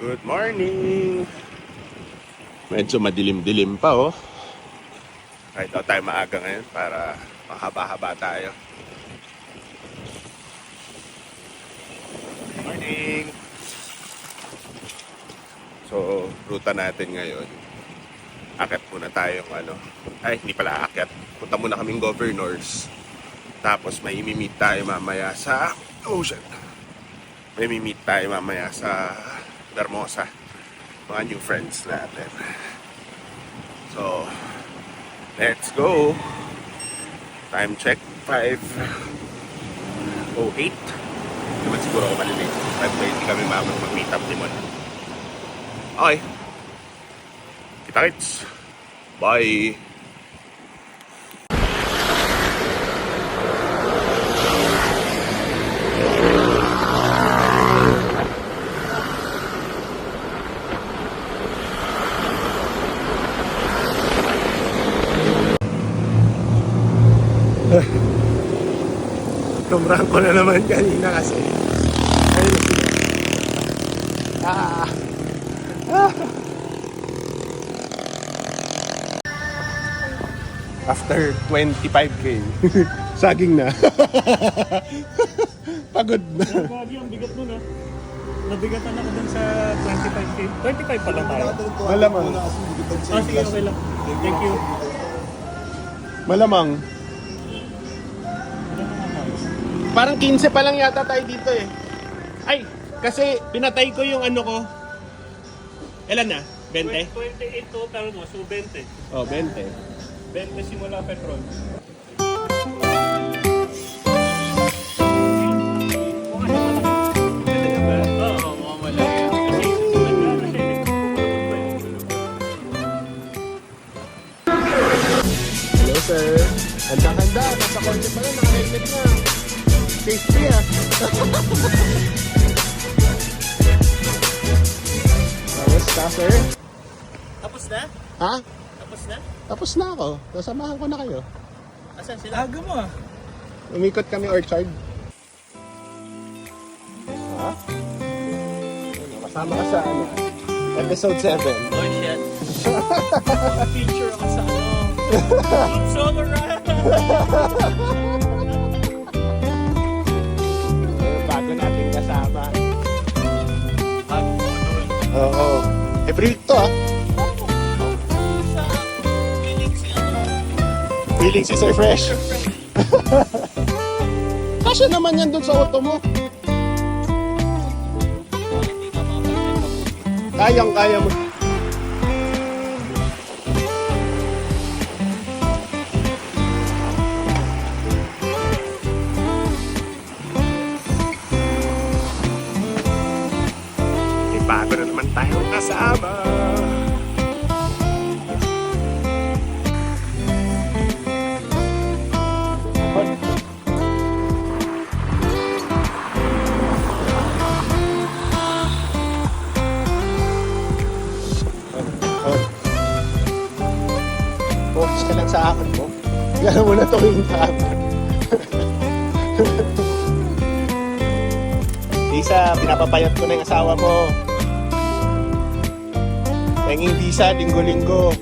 Good morning! Medyo madilim-dilim pa oh. Kahit daw tayo maaga ngayon para mahaba-haba tayo. Morning! So, ruta natin ngayon. Akit muna tayo hindi pala akit. Punta muna kaming Governors. Tapos may imimit tayo mamaya sa ocean. May imimit tayo mamaya sa Hermosa. Mga new friends natin. So, let's go! Time check, 5:08. Naman siguro ako malilate. 5:20 kami mag-meet up ni Mon. Okay. Kita-kits. Bye! Tumrang ko na naman kanina kasi ayun sila. After 25k saging na. Pagod na. Grabe ang bigat nun ah. Nabigatan ako dun sa 25k. 25 pa lang tayo. Malamang. Sige, okay lang. Thank you. Malamang. Parang 15 pa lang yata tayo dito eh. Ay, kasi pinatay ko yung ko. Ilan na? 20? 28 total mo, so 20. Oh, 20. 20 simula petrol. Hello sir. Handa-handa. Nasa konti pa lang. Naka-helmet na. Safety ah. Kamusta sir? Tapos na? Ha? Tapos na? Tapos na ako. Sasamahan ko na kayo. Asan sila? Aga mo ah. Umikot kami orchard. Ha? Kasama ka sa episode 7. Oh shit. Feature ako sa Solo ride! Bago natin kasama. Oo. April to ah. Feeling si Sir Fresh. Kasya naman yan dun sa auto mo. Kayang-kaya mo. Bago na naman tayong kasama. Focus ka lang sa akin mo. Gano'n mo na tuwing dapat. Lisa, pinapapayat ko na yung asawa mo. Tenging visa, linggo-linggo.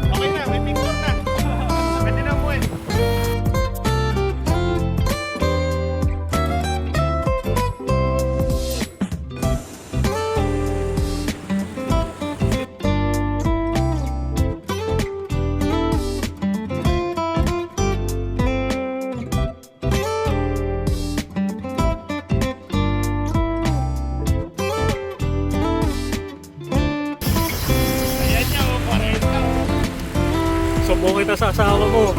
Okay na, may picture na. Pwede na umuwi. Sumbong kita sa asawa mo.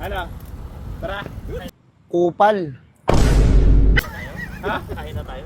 Ano? Tara. Kupal. Ha? Kain na tayo.